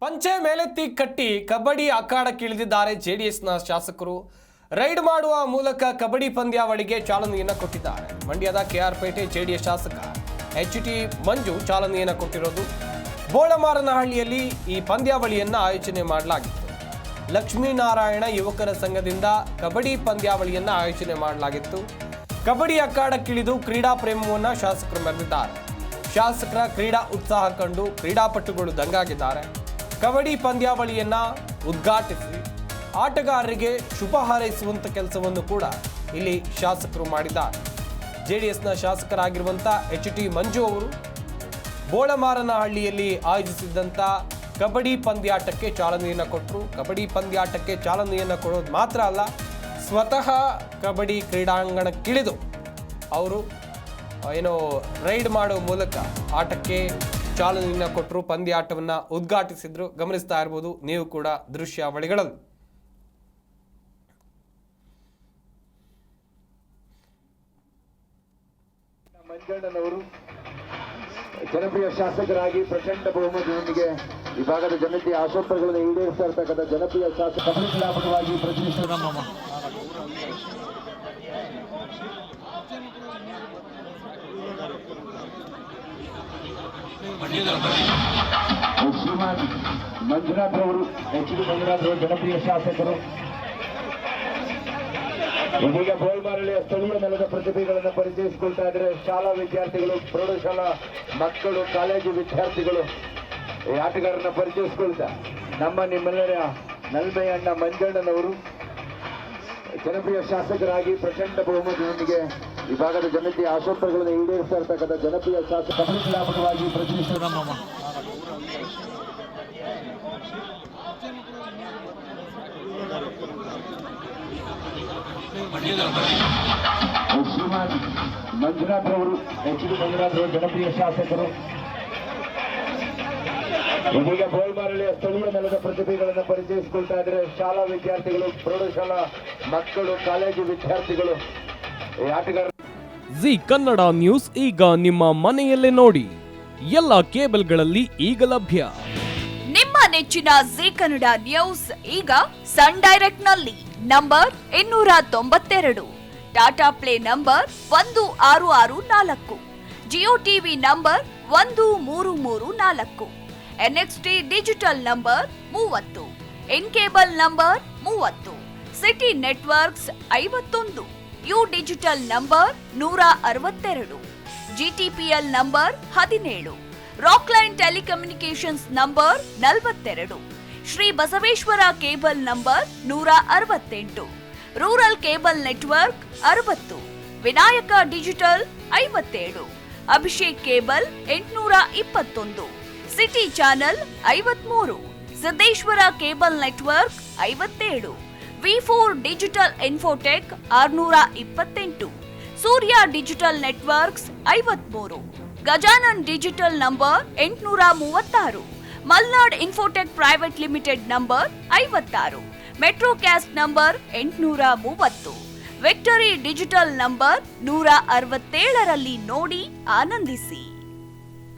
ಪಂಚೆ ಮೇಲೆತ್ತಿ ಕಟ್ಟಿ ಕಬಡ್ಡಿ ಅಖಾಡಕ್ಕಿಳಿದಿದ್ದಾರೆ ಜೆಡಿಎಸ್ನ ಶಾಸಕರು. ರೈಡ್ ಮಾಡುವ ಮೂಲಕ ಕಬಡ್ಡಿ ಪಂದ್ಯಾವಳಿಗೆ ಚಾಲನೆಯನ್ನು ಕೊಟ್ಟಿದ್ದಾರೆ. ಮಂಡ್ಯದ ಕೆಆರ್ಪೇಟೆ ಜೆಡಿಎಸ್ ಶಾಸಕ ಎಚ್.ಟಿ. ಮಂಜು ಚಾಲನೆಯನ್ನು ಕೊಟ್ಟಿರೋದು. ಬೋಳಮಾರನಹಳ್ಳಿಯಲ್ಲಿ ಈ ಪಂದ್ಯಾವಳಿಯನ್ನು ಆಯೋಜನೆ ಮಾಡಲಾಗಿತ್ತು. ಲಕ್ಷ್ಮೀನಾರಾಯಣ ಯುವಕರ ಸಂಘದಿಂದ ಕಬಡ್ಡಿ ಪಂದ್ಯಾವಳಿಯನ್ನು ಆಯೋಜನೆ ಮಾಡಲಾಗಿತ್ತು. ಕಬಡ್ಡಿ ಅಖಾಡಕ್ಕಿಳಿದು ಕ್ರೀಡಾ ಪ್ರೇಮವನ್ನು ಶಾಸಕರು ಮೆರೆದಿದ್ದಾರೆ. ಶಾಸಕರ ಕ್ರೀಡಾ ಉತ್ಸಾಹ ಕಂಡು ಕ್ರೀಡಾಪಟುಗಳು ದಂಗಾಗಿದ್ದಾರೆ. ಕಬಡ್ಡಿ ಪಂದ್ಯಾವಳಿಯನ್ನ ಉದ್ಘಾಟಿಸಿ ಆಟಗಾರರಿಗೆ ಶುಭ ಹಾರೈಸುವಂತ ಕೆಲಸವನ್ನು ಕೂಡ ಇಲ್ಲಿ ಶಾಸಕರು ಮಾಡಿದ್ದಾರೆ. ಜೆಡಿಎಸ್ನ ಶಾಸಕರಾಗಿರುವಂಥ ಎಚ್.ಟಿ. ಮಂಜು ಅವರು ಬೋಳಮಾರನಹಳ್ಳಿಯಲ್ಲಿ ಆಯೋಜಿಸಿದ್ದಂಥ ಕಬಡ್ಡಿ ಪಂದ್ಯಾಟಕ್ಕೆ ಚಾಲನೆಯನ್ನು ಕೊಟ್ಟರು. ಕಬಡ್ಡಿ ಪಂದ್ಯಾಟಕ್ಕೆ ಚಾಲನೆಯನ್ನು ಕೊಡೋದು ಮಾತ್ರ ಅಲ್ಲ, ಸ್ವತಃ ಕಬಡ್ಡಿ ಕ್ರೀಡಾಂಗಣಕ್ಕಿಳಿದು ಅವರು ರೈಡ್ ಮಾಡೋ ಮೂಲಕ ಆಟಕ್ಕೆ ಚಾಲನೆಯನ್ನು ಕೊಟ್ಟರು. ಪಂದ್ಯಾಟವನ್ನು ಉದ್ಘಾಟಿಸಿದ್ರು. ಗಮನಿಸ್ತಾ ಇರ್ಬೋದು ನೀವು ಕೂಡ ದೃಶ್ಯಾವಳಿಗಳಲ್ಲಿ. ಮಂಜಣ್ಣನವರು ಜನಪ್ರಿಯ ಶಾಸಕರಾಗಿ ಪ್ರಚಂಡ ಬಹುಮತದೊಂದಿಗೆ ಈ ಭಾಗದ ಜನತೆಯ ಆಶೋತ್ತರಗಳನ್ನು ಈಡೇರಿಸ್ತಾ ಇರ್ತಕ್ಕಂಥ ಜನಪ್ರಿಯ ಶಾಸಕ ಕ್ರೀಡಾಪಟುವಾಗಿ ಪ್ರತಿನಿಧಿಸಿದ ಶ್ರೀಮಾನ್ ಮಂಜುನಾಥ್ ಅವರು, ಎಚ್.ಡಿ. ಮಂಜುನಾಥ್ ಅವರು ಜನಪ್ರಿಯ ಶಾಸಕರು. ಇದೀಗ ಬೋಳ್ಮಾರಳ್ಳಿಯ ಸ್ಥಳೀಯ ನೆಲದ ಪ್ರತಿಭೆಗಳನ್ನು ಪರಿಚಯಿಸಿಕೊಳ್ತಾ ಇದ್ದಾರೆ. ಶಾಲಾ ವಿದ್ಯಾರ್ಥಿಗಳು, ಪ್ರೌಢಶಾಲಾ ಮಕ್ಕಳು, ಕಾಲೇಜು ವಿದ್ಯಾರ್ಥಿಗಳು ಈ ಆಟಗಾರರನ್ನ ಪರಿಚಯಿಸಿಕೊಳ್ತಾ ನಿಮ್ಮೆಲ್ಲರ ನಲ್ಮೆಯ ಅಣ್ಣ ಮಂಜಣ್ಣನವರು ಜನಪ್ರಿಯ ಶಾಸಕರಾಗಿ ಪ್ರಚಂಡ ಬಹುಮತದೊಂದಿಗೆ ಈ ಭಾಗದ ಜನತೆಯ ಆಶೋತ್ತರಗಳನ್ನು ಈಡೇರಿಸ್ತಾ ಇರ್ತಕ್ಕಂಥ ಜನಪ್ರಿಯ ಶಾಸಕ ಕ್ರೀಡಾಪಟುವಾಗಿ ಪ್ರತಿನಿಧಿಸಿದ ಶ್ರೀಮಾನ್ ಮಂಜುನಾಥ್ ಅವರು, ಎಚ್.ಡಿ. ಮಂಜುನಾಥ್ ಅವರು ಜನಪ್ರಿಯ ಶಾಸಕರು. ಇದೀಗ ಬೋಳ್ಮಾರಳ್ಳಿಯ ಸ್ಥಳೀಯ ನೆಲದ ಪ್ರತಿಭೆಗಳನ್ನು ಪರಿಚಯಿಸಿಕೊಳ್ತಾ ಇದ್ದಾರೆ. ಶಾಲಾ ವಿದ್ಯಾರ್ಥಿಗಳು, ಪ್ರೌಢಶಾಲಾ ಮಕ್ಕಳು, ಕಾಲೇಜು ವಿದ್ಯಾರ್ಥಿಗಳು ಈ ಆಟಗಾರ. ಜಿ ಕನ್ನಡ ನ್ಯೂಸ್ ಈಗ ನಿಮ್ಮ ಮನೆಯಲ್ಲೇ ನೋಡಿ. ಎಲ್ಲ ಕೇಬಲ್ಗಳಲ್ಲಿ ಈಗ ಲಭ್ಯ. ನಿಮ್ಮ ನೆಚ್ಚಿನ ಜಿ ಕನ್ನಡ ನ್ಯೂಸ್ ಈಗ ಸನ್ ಡೈರೆಕ್ಟ್ ನಲ್ಲಿ number 292, Tata play number 1664, Jio TV number 1334, NXT digital number 30, in cable number 30, city networks 51, U digital number 162, GTPL number 17, Rockline telecommunications number 42, Shri Basaveshwara cable number 168, rural cable network 60, Vinayaka digital 57, Abhishek cable 821, city channel 53, Siddeshwara cable network 57, V4 digital Infotech 628, Surya digital networks 53, Gajanan digital number 836, Malnad Infotech private limited number 56, Metrocast number 830, Victory digital number 167ರಲ್ಲಿ ನೋಡಿ ಆನಂದಿಸಿ.